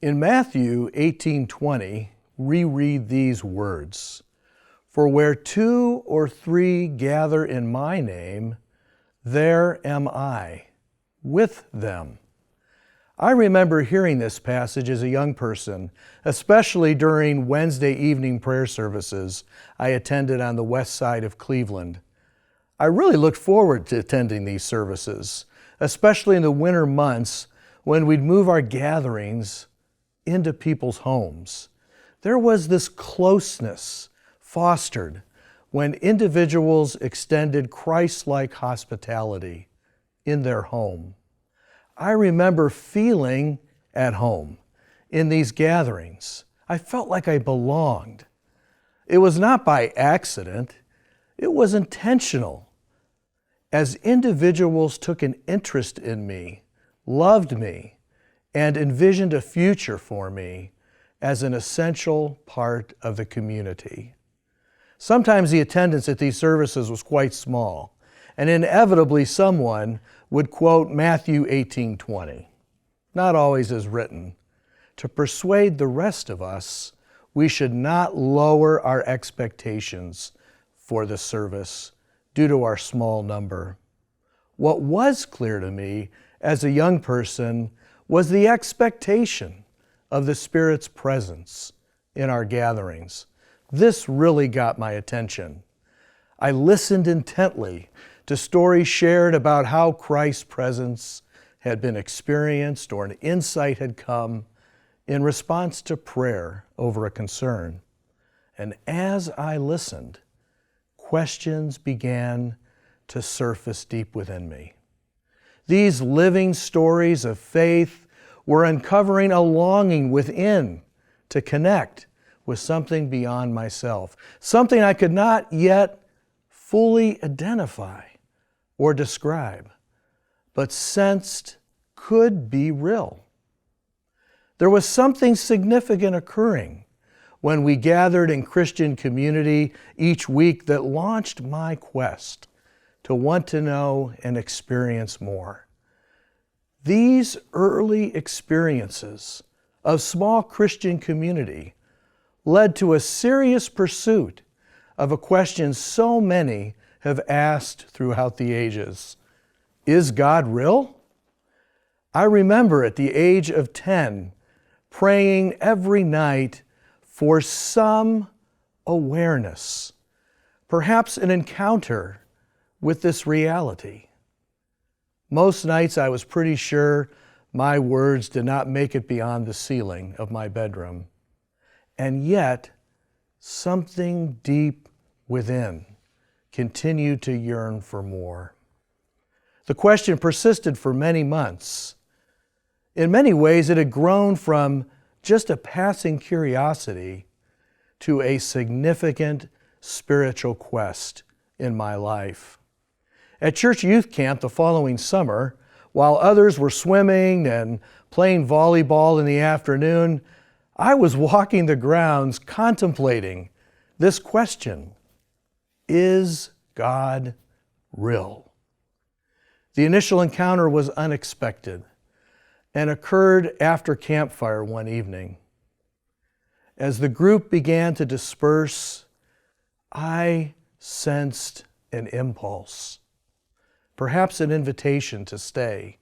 In Matthew 18:20, we read these words, "For where 2 or 3 gather in my name, there am I with them." I remember hearing this passage as a young person, especially during Wednesday evening prayer services I attended on the west side of Cleveland. I really looked forward to attending these services, especially in the winter months when we'd move our gatherings into people's homes. There was this closeness fostered when individuals extended Christ-like hospitality in their home. I remember feeling at home in these gatherings. I felt like I belonged. It was not by accident, it was intentional. As individuals took an interest in me, loved me, and envisioned a future for me as an essential part of the community. Sometimes the attendance at these services was quite small, and inevitably someone would quote Matthew 18:20, not always as written, to persuade the rest of us we should not lower our expectations for the service due to our small number. What was clear to me as a young person was the expectation of the Spirit's presence in our gatherings. This really got my attention. I listened intently to stories shared about how Christ's presence had been experienced or an insight had come in response to prayer over a concern. And as I listened, questions began to surface deep within me. These living stories of faith were uncovering a longing within to connect with something beyond myself, something I could not yet fully identify or describe, but sensed could be real. There was something significant occurring when we gathered in Christian community each week that launched my quest to want to know and experience more. These early experiences of small Christian community led to a serious pursuit of a question so many have asked throughout the ages. Is God real? I remember at the age of 10 praying every night for some awareness, perhaps an encounter with this reality. Most nights I was pretty sure my words did not make it beyond the ceiling of my bedroom. And yet, something deep within continued to yearn for more. The question persisted for many months. In many ways, it had grown from just a passing curiosity to a significant spiritual quest in my life. At church youth camp the following summer, while others were swimming and playing volleyball in the afternoon, I was walking the grounds contemplating this question: is God real? The initial encounter was unexpected and occurred after campfire one evening. As the group began to disperse, I sensed an impulse, perhaps an invitation to stay.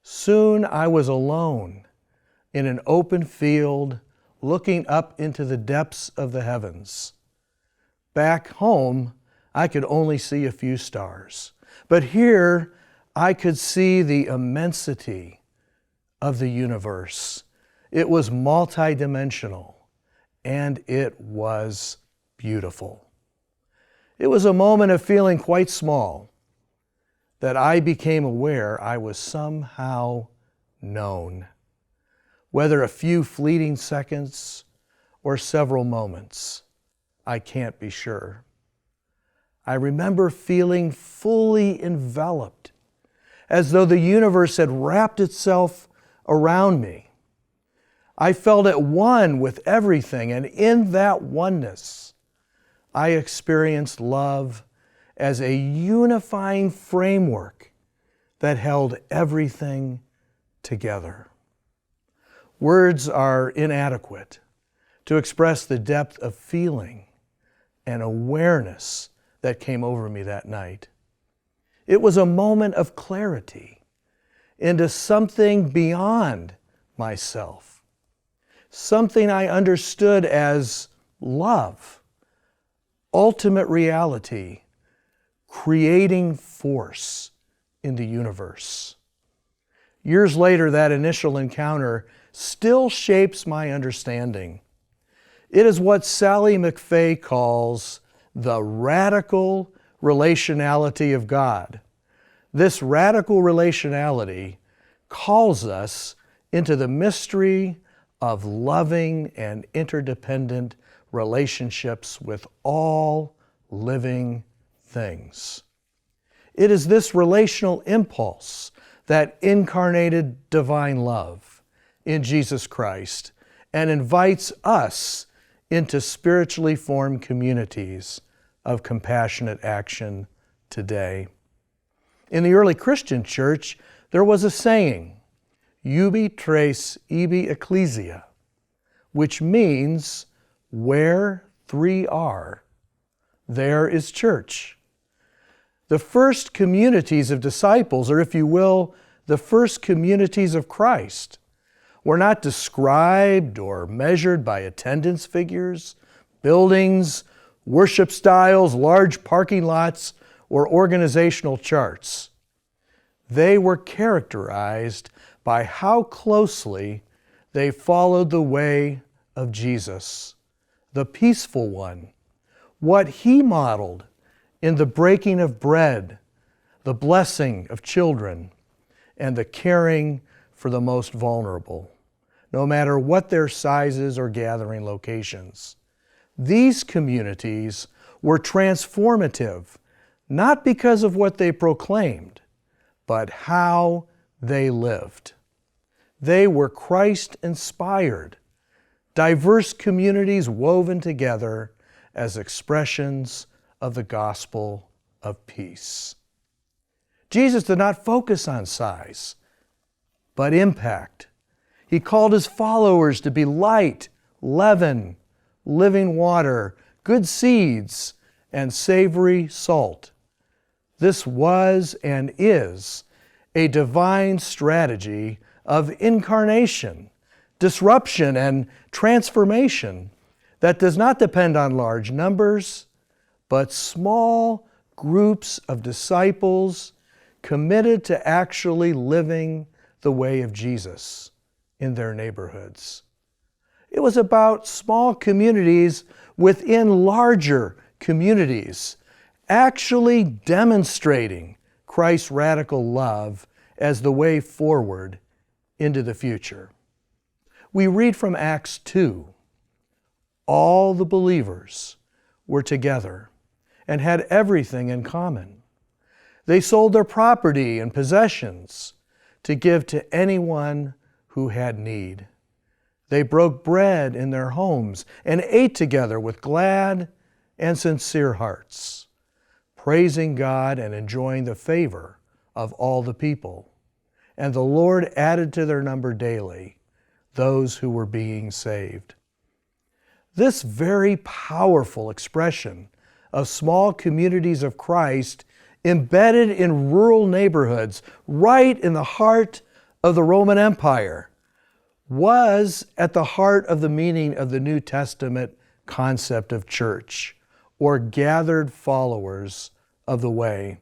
Soon I was alone in an open field, looking up into the depths of the heavens. Back home, I could only see a few stars, but here I could see the immensity of the universe. It was multidimensional, and it was beautiful. It was a moment of feeling quite small that I became aware I was somehow known, whether a few fleeting seconds or several moments, I can't be sure. I remember feeling fully enveloped, as though the universe had wrapped itself around me. I felt at one with everything, and in that oneness, I experienced love as a unifying framework that held everything together. Words are inadequate to express the depth of feeling and awareness that came over me that night. It was a moment of clarity into something beyond myself, something I understood as love, ultimate reality, creating force in the universe. Years later, that initial encounter still shapes my understanding. It is what Sally McFay calls the radical relationality of God. This radical relationality calls us into the mystery of loving and interdependent relationships with all living things. It is this relational impulse that incarnated divine love in Jesus Christ and invites us into spiritually formed communities of compassionate action today. In the early Christian church, there was a saying, ubi tres ibi ecclesia, which means where three are, there is church. The first communities of disciples, or if you will, the first communities of Christ, were not described or measured by attendance figures, buildings, worship styles, large parking lots, or organizational charts. They were characterized by how closely they followed the way of Jesus, the peaceful one, what he modeled in the breaking of bread, the blessing of children, and the caring for the most vulnerable, no matter what their sizes or gathering locations. These communities were transformative, not because of what they proclaimed, but how they lived. They were Christ-inspired, diverse communities woven together as expressions of the gospel of peace. Jesus did not focus on size, but impact. He called his followers to be light, leaven, living water, good seeds, and savory salt. This was and is a divine strategy of incarnation, disruption, and transformation that does not depend on large numbers, but small groups of disciples committed to actually living the way of Jesus in their neighborhoods. It was about small communities within larger communities, actually demonstrating Christ's radical love as the way forward into the future. We read from Acts 2. All the believers were together and had everything in common. They sold their property and possessions to give to anyone who had need. They broke bread in their homes and ate together with glad and sincere hearts, praising God and enjoying the favor of all the people. And the Lord added to their number daily those who were being saved. This very powerful expression of small communities of Christ embedded in rural neighborhoods right in the heart of the Roman Empire was at the heart of the meaning of the New Testament concept of church, or gathered followers of the way.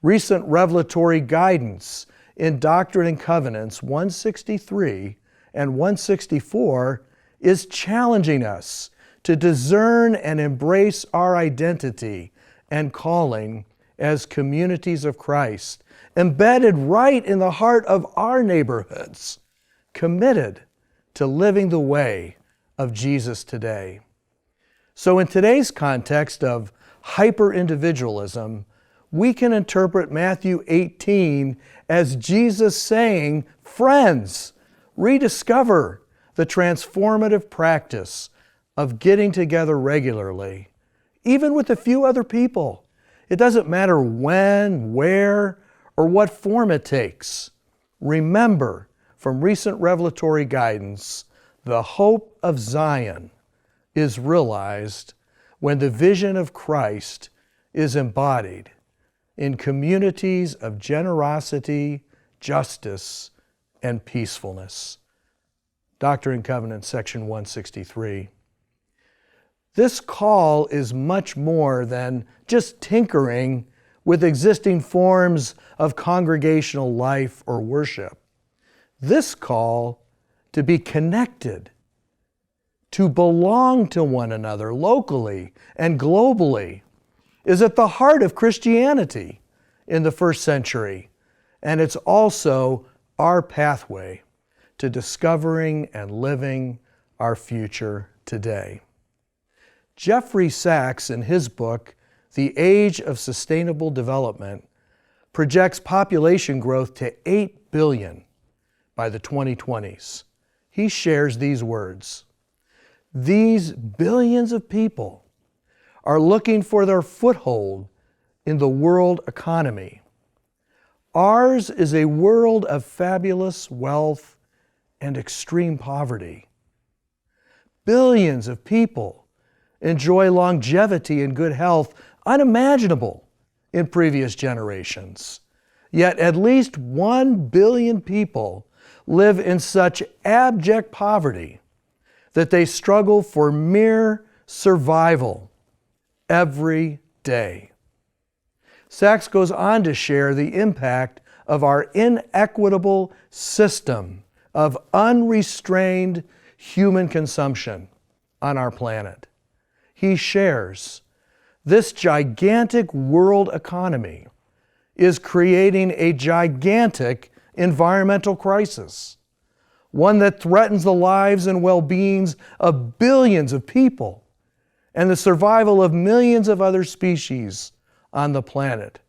Recent revelatory guidance in Doctrine and Covenants 163 and 164 is challenging us to discern and embrace our identity and calling as communities of Christ, embedded right in the heart of our neighborhoods, committed to living the way of Jesus today. So in today's context of hyper-individualism, we can interpret Matthew 18 as Jesus saying, friends, rediscover the transformative practice of getting together regularly, even with a few other people. It doesn't matter when, where, or what form it takes. Remember, from recent revelatory guidance, the hope of Zion is realized when the vision of Christ is embodied in communities of generosity, justice, and peacefulness. Doctrine and Covenants, section 163. This call is much more than just tinkering with existing forms of congregational life or worship. This call to be connected, to belong to one another locally and globally, is at the heart of Christianity in the first century, and it's also our pathway to discovering and living our future today. Jeffrey Sachs, in his book, The Age of Sustainable Development, projects population growth to 8 billion by the 2020s. He shares these words: "These billions of people are looking for their foothold in the world economy. Ours is a world of fabulous wealth and extreme poverty. Billions of people enjoy longevity and good health unimaginable in previous generations. Yet at least 1 billion people live in such abject poverty that they struggle for mere survival every day." Sachs goes on to share the impact of our inequitable system of unrestrained human consumption on our planet. He shares, this gigantic world economy is creating a gigantic environmental crisis, one that threatens the lives and well-beings of billions of people and the survival of millions of other species on the planet,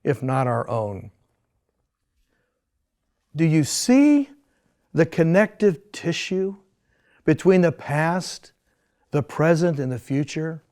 if not our own. Do you see the connective tissue between the past, the present, and the future?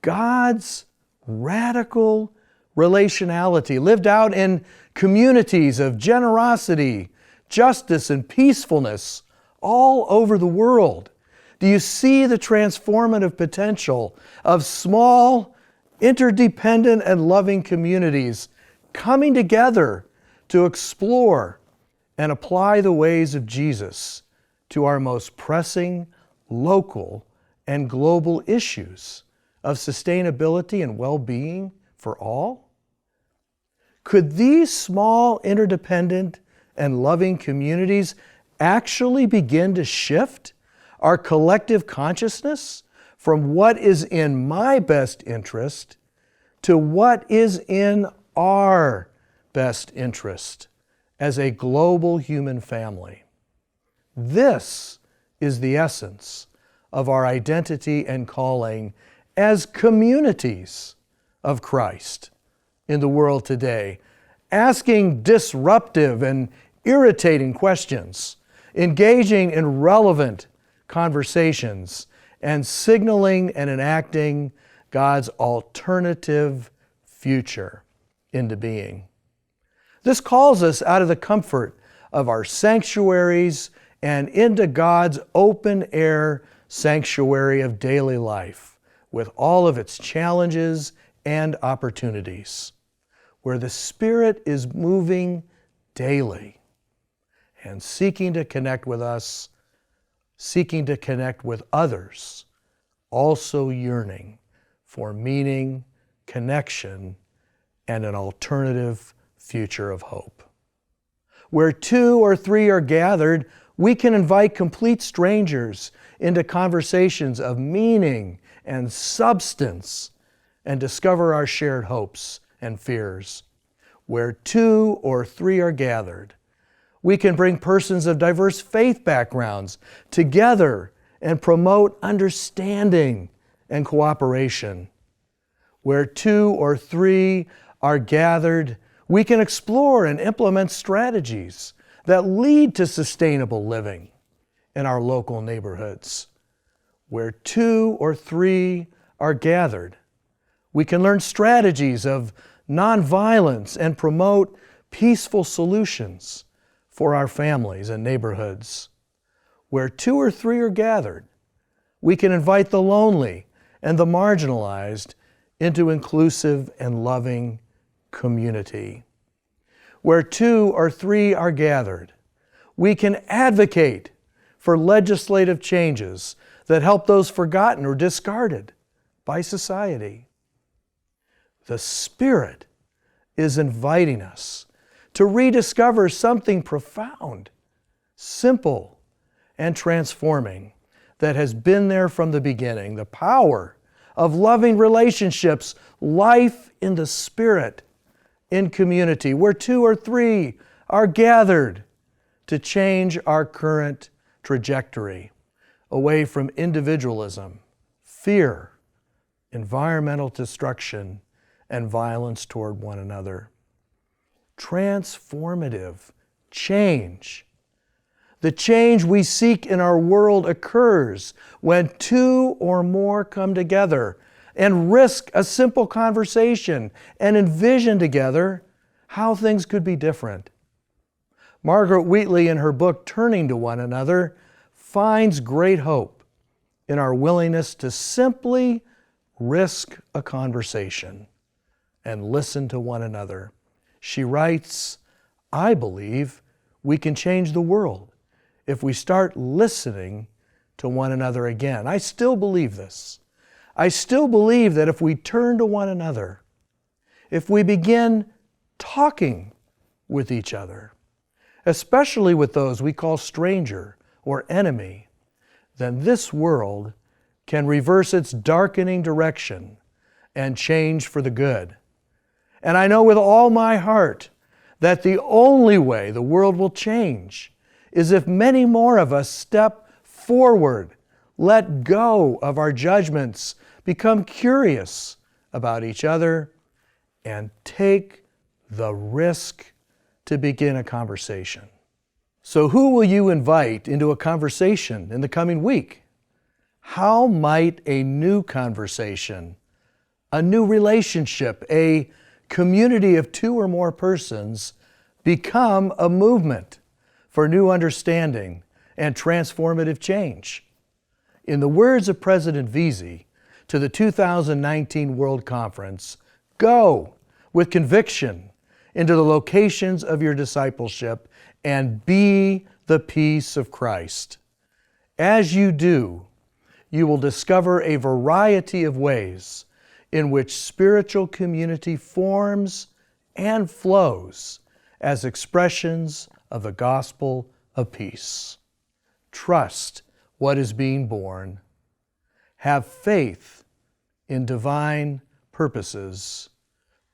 God's radical relationality lived out in communities of generosity, justice, and peacefulness all over the world. Do you see the transformative potential of small, interdependent, and loving communities coming together to explore and apply the ways of Jesus to our most pressing local and global issues of sustainability and well-being for all? Could these small, interdependent, and loving communities actually begin to shift our collective consciousness from what is in my best interest to what is in our best interest as a global human family? This is the essence of our identity and calling as communities of Christ in the world today, asking disruptive and irritating questions, engaging in relevant conversations, and signaling and enacting God's alternative future into being. This calls us out of the comfort of our sanctuaries and into God's open-air sanctuary of daily life, with all of its challenges and opportunities, where the Spirit is moving daily and seeking to connect with us, seeking to connect with others, also yearning for meaning, connection, and an alternative future of hope. Where 2 or 3 are gathered, we can invite complete strangers into conversations of meaning and substance and discover our shared hopes and fears. Where 2 or 3 are gathered, we can bring persons of diverse faith backgrounds together and promote understanding and cooperation. Where 2 or 3 are gathered, we can explore and implement strategies that lead to sustainable living in our local neighborhoods. Where 2 or 3 are gathered, we can learn strategies of nonviolence and promote peaceful solutions for our families and neighborhoods. Where two or three are gathered, we can invite the lonely and the marginalized into inclusive and loving community. Where two or three are gathered, we can advocate for legislative changes that help those forgotten or discarded by society. The Spirit is inviting us to rediscover something profound, simple, and transforming that has been there from the beginning. The power of loving relationships, life in the Spirit, in community, where two or three are gathered to change our current trajectory away from individualism, fear, environmental destruction, and violence toward one another. Transformative change. The change we seek in our world occurs when two or more come together and risk a simple conversation and envision together how things could be different. Margaret Wheatley, in her book Turning to One Another, finds great hope in our willingness to simply risk a conversation and listen to one another. She writes, "I believe we can change the world if we start listening to one another again." I still believe this. I still believe that if we turn to one another, if we begin talking with each other, especially with those we call stranger or enemy, then this world can reverse its darkening direction and change for the good. And I know with all my heart that the only way the world will change is if many more of us step forward, let go of our judgments, become curious about each other, and take the risk to begin a conversation. So who will you invite into a conversation in the coming week? How might a new conversation, a new relationship, a community of two or more persons become a movement for new understanding and transformative change? In the words of President Vesey to the 2019 World Conference, go with conviction into the locations of your discipleship and be the peace of Christ. As you do, you will discover a variety of ways in which spiritual community forms and flows as expressions of the gospel of peace. Trust what is being born. Have faith in divine purposes.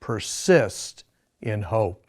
Persist in hope.